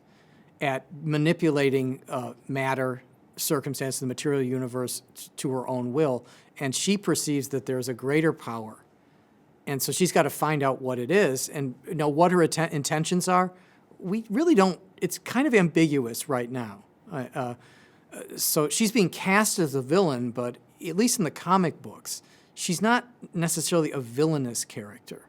A: at manipulating matter, circumstance, the material universe to her own will, and she perceives that there's a greater power. And so she's got to find out what it is and what her intentions are. We really don't, it's kind of ambiguous right now. So she's being cast as a villain, but at least in the comic books, she's not necessarily a villainous character.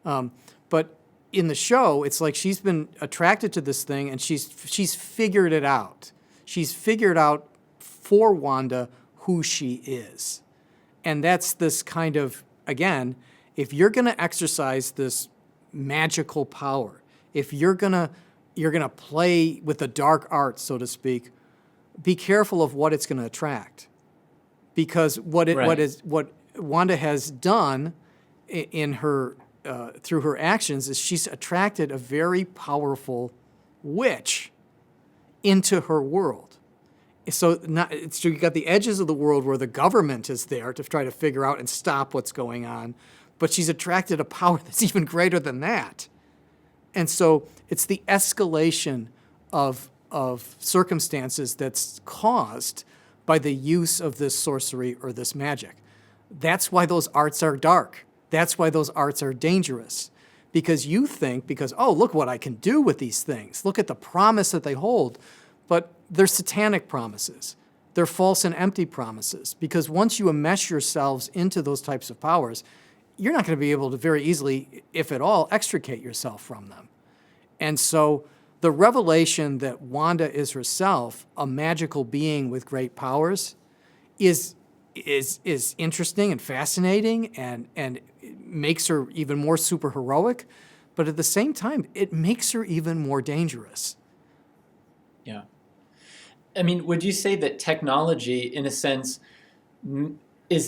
A: But in the show, it's like she's been attracted to this thing and she's figured it out. She's figured out for Wanda who she is. And that's this kind of, again, if you're going to exercise this magical power, if you're going to play with the dark arts, so to speak, be careful of what it's going to attract. Because what Wanda has done in her through her actions is she's attracted a very powerful witch into her world. So you got the edges of the world where the government is there to try to figure out and stop what's going on, but she's attracted a power that's even greater than that. And so it's the escalation of circumstances that's caused by the use of this sorcery or this magic. That's why those arts are dark. That's why those arts are dangerous. Because you think, oh, look what I can do with these things. Look at the promise that they hold. But they're satanic promises. They're false and empty promises. Because once you enmesh yourselves into those types of powers, you're not going to be able to very easily, if at all, extricate yourself from them. And so the revelation that Wanda is herself a magical being with great powers is interesting and fascinating and makes her even more superheroic, but at the same time, it makes her even more dangerous.
B: Yeah. I mean, would you say that technology, in a sense,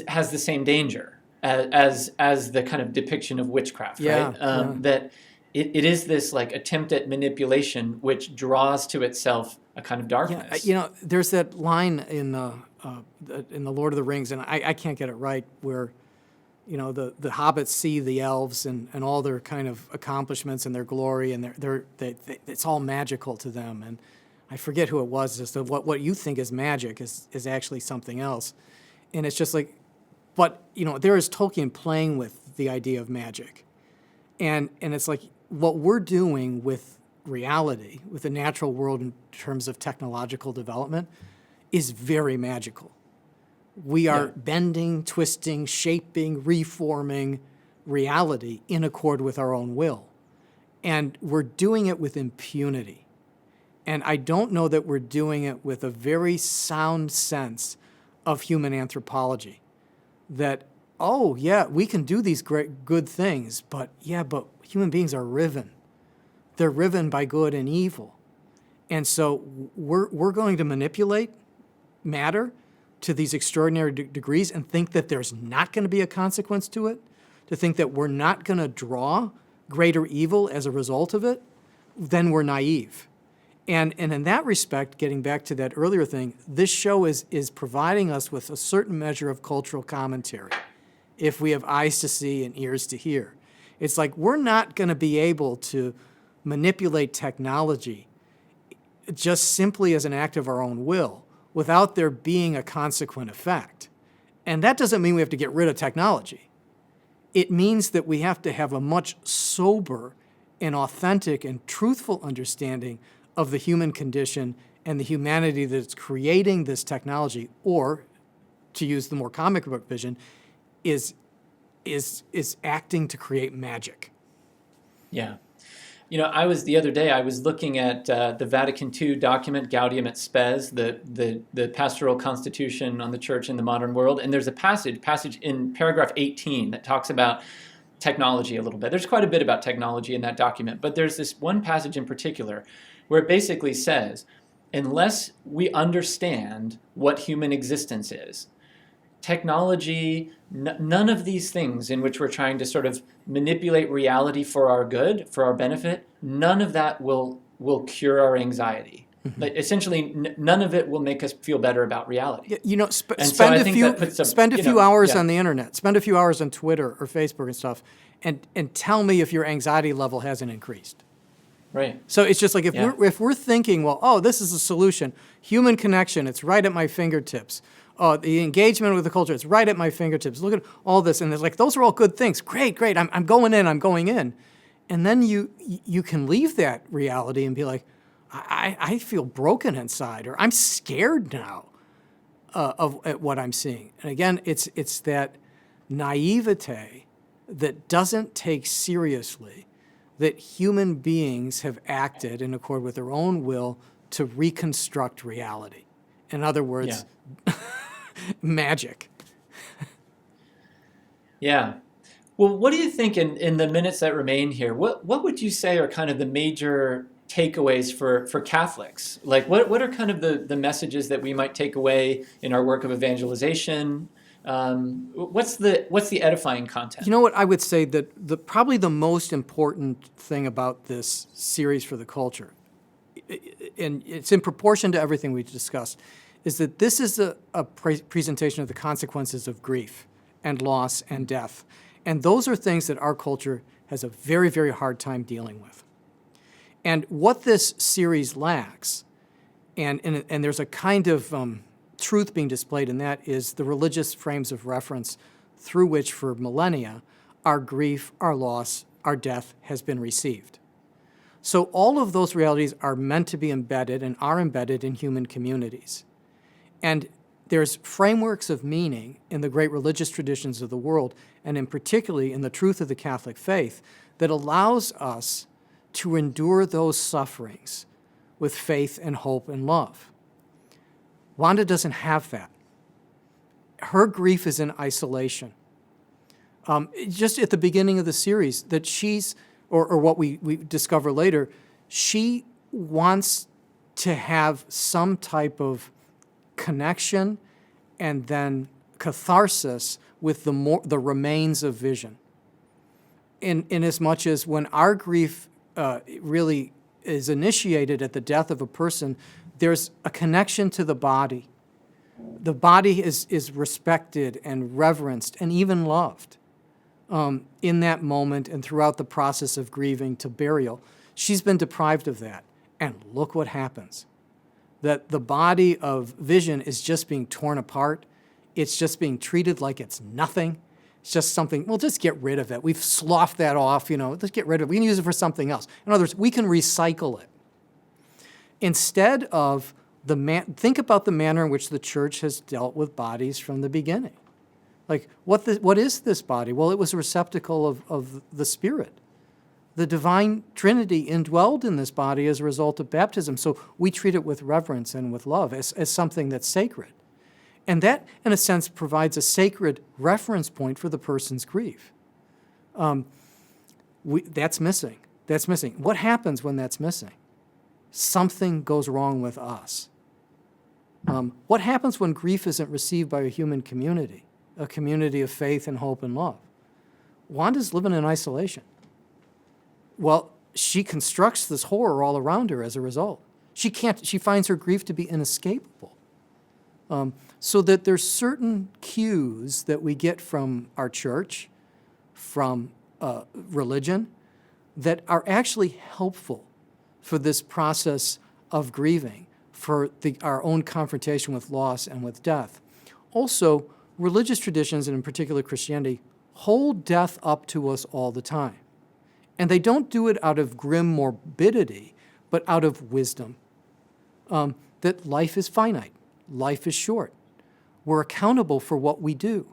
B: has the same danger as the kind of depiction of witchcraft, right? That it is this like attempt at manipulation which draws to itself a kind of darkness.
A: Yeah, there's that line in the Lord of the Rings, and I can't get it right, where the hobbits see the elves and all their kind of accomplishments and their glory, and it's all magical to them. And I forget who it was. As to what you think is magic is actually something else, and it's just like, but there is Tolkien playing with the idea of magic, and it's like what we're doing with reality, with the natural world in terms of technological development, is very magical. We are bending, twisting, shaping, reforming reality in accord with our own will. And we're doing it with impunity. And I don't know that we're doing it with a very sound sense of human anthropology. That, oh, yeah, we can do these great, good things, but human beings are riven. They're riven by good and evil. And so we're going to manipulate matter to these extraordinary degrees and think that there's not going to be a consequence to it, to think that we're not going to draw greater evil as a result of it, then we're naive. And in that respect, getting back to that earlier thing, this show is providing us with a certain measure of cultural commentary, if we have eyes to see and ears to hear. It's like we're not going to be able to manipulate technology just simply as an act of our own will without there being a consequent effect. And that doesn't mean we have to get rid of technology. It means that we have to have a much sober and authentic and truthful understanding of the human condition and the humanity that's creating this technology, or to use the more comic book vision, is acting to create magic.
B: Yeah. The other day I was looking at the Vatican II document Gaudium et Spes, the pastoral constitution on the church in the modern world, and there's a passage in paragraph 18 that talks about technology a little bit. There's quite a bit about technology in that document, but there's this one passage in particular where it basically says, unless we understand what human existence is, technology, none of these things in which we're trying to sort of manipulate reality for our good, for our benefit, none of that will cure our anxiety.
A: Mm-hmm.
B: Like, essentially, none of it will make us feel better about reality.
A: Spend a few hours on the internet, spend a few hours on Twitter or Facebook and stuff, and tell me if your anxiety level hasn't increased.
B: Right.
A: So it's just like if we're thinking, well, oh, this is a solution, human connection, it's right at my fingertips. Oh, the engagement with the culture, it's right at my fingertips. Look at all this, and it's like those are all good things. Great. I'm going in, and then you can leave that reality and be like, I feel broken inside, or I'm scared now at what I'm seeing. And again, it's that naivete that doesn't take seriously that human beings have acted in accord with their own will to reconstruct reality. In other words, magic.
B: Yeah. Well, what do you think in the minutes that remain here? What would you say are kind of the major takeaways for Catholics? Like, what are kind of the messages that we might take away in our work of evangelization? What's the edifying content?
A: You know what I would say that probably the most important thing about this series for the culture, and it's in proportion to everything we've discussed, is that this is a presentation of the consequences of grief and loss and death. And those are things that our culture has a very, very hard time dealing with. And what this series lacks, and there's a kind of truth being displayed in that, is the religious frames of reference through which for millennia our grief, our loss, our death has been received. So all of those realities are meant to be embedded and are embedded in human communities. And there's frameworks of meaning in the great religious traditions of the world, and in particularly in the truth of the Catholic faith, that allows us to endure those sufferings with faith and hope and love. Wanda doesn't have that. Her grief is in isolation. Just at the beginning of the series, that she's, or what we discover later, she wants to have some type of connection and then catharsis with the remains of vision. In as much as when our grief really is initiated at the death of a person, there's a connection to the body. The body is respected and reverenced and even loved in that moment and throughout the process of grieving to burial. She's been deprived of that. And look what happens. That the body of vision is just being torn apart. It's just being treated like it's nothing. It's just something, well, just get rid of it. We've sloughed that off, let's get rid of it. We can use it for something else. In other words, we can recycle it. Instead of think about the manner in which the church has dealt with bodies from the beginning. Like, what is this body? Well, it was a receptacle of the Spirit. The divine Trinity indwelled in this body as a result of baptism, so we treat it with reverence and with love as something that's sacred. And that, in a sense, provides a sacred reference point for the person's grief. That's missing. That's missing. What happens when that's missing? Something goes wrong with us. What happens when grief isn't received by a human community, a community of faith and hope and love? Wanda's living in isolation. Well, she constructs this horror all around her as a result. She finds her grief to be inescapable. So that there's certain cues that we get from our church, from religion, that are actually helpful for this process of grieving, for our own confrontation with loss and with death. Also, religious traditions, and in particular Christianity, hold death up to us all the time. And they don't do it out of grim morbidity, but out of wisdom. That life is finite, life is short. we're accountable for what we do.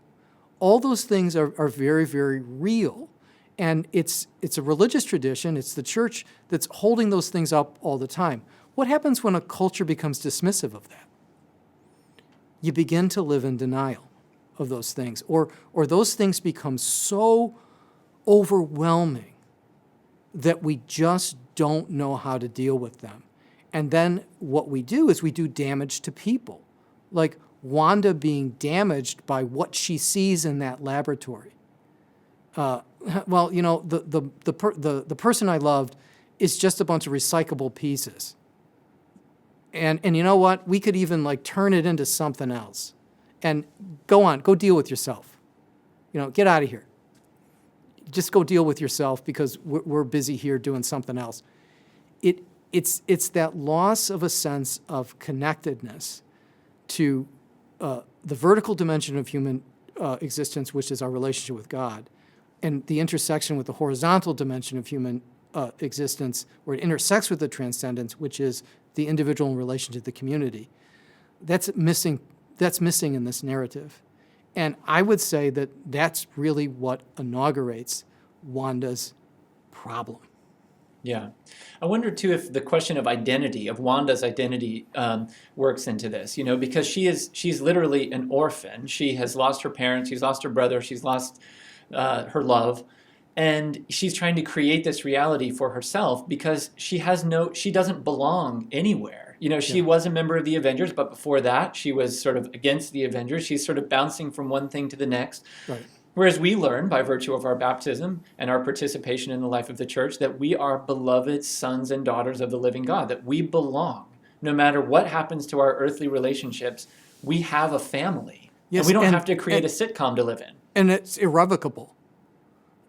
A: All those things are very, very real. And it's a religious tradition, it's the church that's holding those things up all the time. What happens when a culture becomes dismissive of that? You begin to live in denial of those things, or those things become so overwhelming that we just don't know how to deal with them. And then what we do is we do damage to people, like Wanda being damaged by what she sees in that laboratory. Well, you know, the person I loved is just a bunch of recyclable pieces. And you know what? We could even like turn it into something else. And go deal with yourself. You know, get out of here. Just go deal with yourself because we're busy here doing something else. It's that loss of a sense of connectedness to the vertical dimension of human existence, which is our relationship with God, and the intersection with the horizontal dimension of human existence, where it intersects with the transcendence, which is the individual in relation to the community. That's missing in this narrative. And I would say that that's really what inaugurates Wanda's problem.
B: Yeah. I wonder, too, if the question of identity, of Wanda's identity, works into this, you know, because she's literally an orphan. She has lost her parents, she's lost her brother, she's lost her love, and she's trying to create this reality for herself because she doesn't belong anywhere. You know, she was a member of the Avengers, but before that, she was sort of against the Avengers. She's sort of bouncing from one thing to the next.
A: Right.
B: Whereas we learn by virtue of our baptism and our participation in the life of the church that we are beloved sons and daughters of the living God, that we belong. No matter what happens to our earthly relationships, we have a family.
A: Yes,
B: and we don't have to create a sitcom to live in.
A: And it's irrevocable.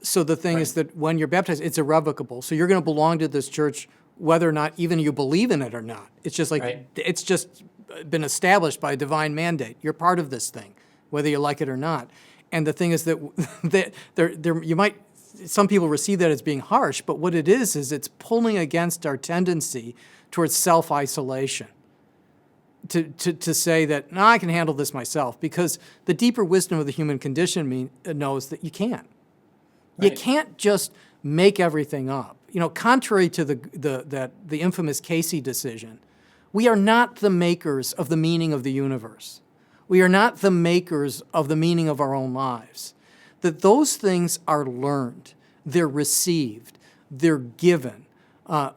A: So the thing is that when you're baptized, it's irrevocable. So you're going to belong to this church whether or not even you believe in it or not. It's just like, It's just been established by a divine mandate. You're part of this thing, whether you like it or not. And the thing is that some people receive that as being harsh, but what it is it's pulling against our tendency towards self-isolation. To say that, no, I can handle this myself, because the deeper wisdom of the human condition knows that you can't. You can't just make everything up. You know, contrary to the infamous Casey decision, we are not the makers of the meaning of the universe. We are not the makers of the meaning of our own lives. That those things are learned, they're received, they're given.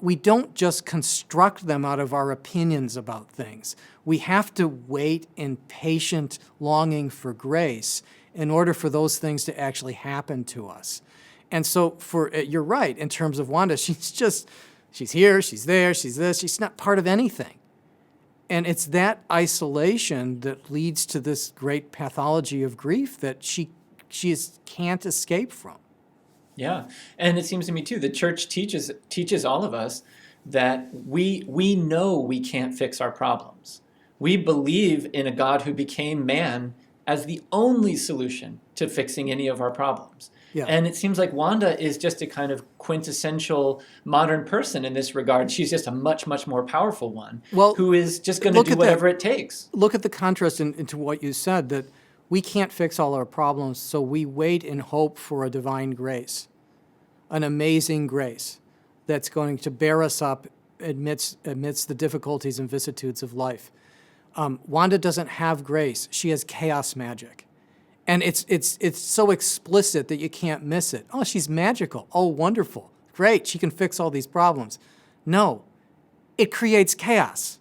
A: We don't just construct them out of our opinions about things. We have to wait in patient longing for grace in order for those things to actually happen to us. And so you're right, in terms of Wanda, she's here, she's there, she's this, she's not part of anything. And it's that isolation that leads to this great pathology of grief that she can't escape from.
B: Yeah, and it seems to me too, the church teaches all of us that we know we can't fix our problems. We believe in a God who became man as the only solution to fixing any of our problems. Yeah. And it seems like Wanda is just a kind of quintessential modern person in this regard. She's just a much, much more powerful one who is just going to do whatever it takes.
A: Look at the contrast into what you said, that we can't fix all our problems, so we wait in hope for a divine grace, an amazing grace that's going to bear us up amidst the difficulties and vicissitudes of life. Wanda doesn't have grace. She has chaos magic. And it's so explicit that you can't miss it. Oh, she's magical. Oh, wonderful. Great, she can fix all these problems. No, it creates chaos.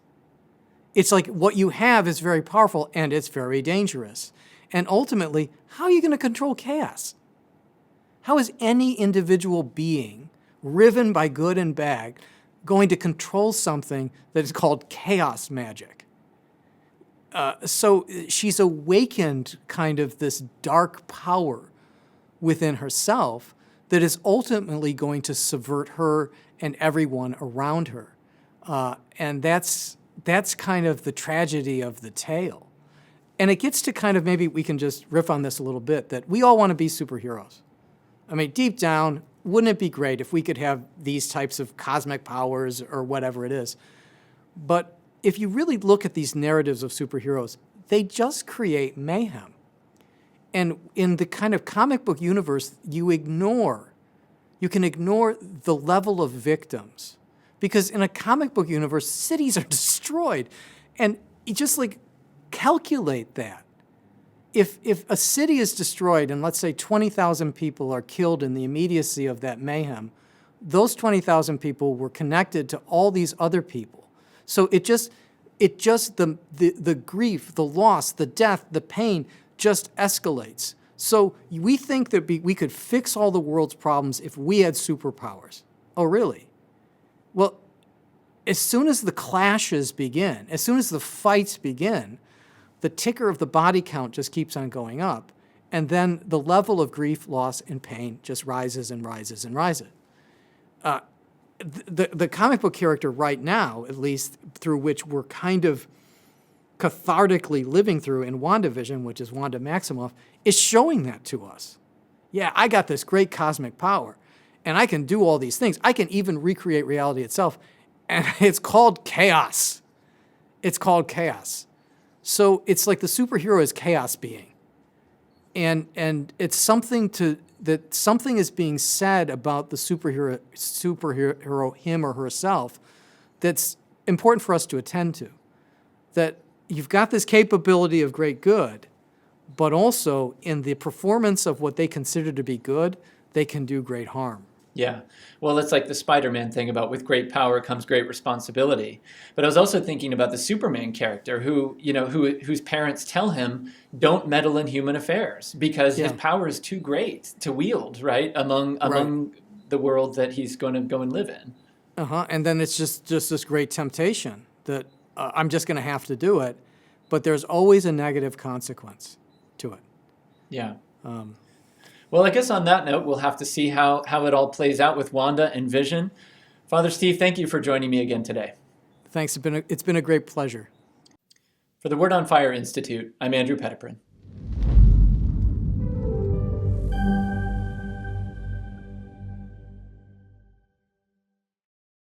A: It's like what you have is very powerful and it's very dangerous. And ultimately, how are you going to control chaos? How is any individual being, riven by good and bad, going to control something that is called chaos magic? So she's awakened kind of this dark power within herself that is ultimately going to subvert her and everyone around her. And that's kind of the tragedy of the tale. And it gets to kind of, maybe we can just riff on this a little bit, that we all want to be superheroes. I mean, deep down, wouldn't it be great if we could have these types of cosmic powers or whatever it is? But if you really look at these narratives of superheroes, They just create mayhem. And in the kind of comic book universe, you can ignore the level of victims. Because in a comic book universe, cities are destroyed. And you just like calculate that. If a city is destroyed and let's say 20,000 people are killed in the immediacy of that mayhem, those 20,000 people were connected to all these other people. So the grief, the loss, the death, the pain just escalates. So we think that we could fix all the world's problems if we had superpowers. Oh, really? Well, as soon as the clashes begin, as soon as the fights begin, the ticker of the body count just keeps on going up. And then the level of grief, loss, and pain just rises and rises and rises. The comic book character right now, at least through which we're kind of cathartically living through in WandaVision, which is Wanda Maximoff, is showing that to us. Yeah, I got this great cosmic power, and I can do all these things. I can even recreate reality itself, and it's called chaos. It's called chaos. So it's like the superhero is chaos being. And it's something that something is being said about the superhero, him or herself, that's important for us to attend to. That you've got this capability of great good, but also in the performance of what they consider to be good, they can do great harm.
B: Yeah. Well, it's like the Spider-Man thing about with great power comes great responsibility. But I was also thinking about the Superman character whose parents tell him don't meddle in human affairs because his power is too great to wield, right? Among the world that he's going to go and live in.
A: And then it's just this great temptation that I'm just going to have to do it, but there's always a negative consequence to it.
B: Yeah. Well, I guess on that note, we'll have to see how it all plays out with Wanda and Vision. Father Steve, thank you for joining me again today.
A: Thanks. It's been a great pleasure.
B: For the Word on Fire Institute, I'm Andrew Petiprin.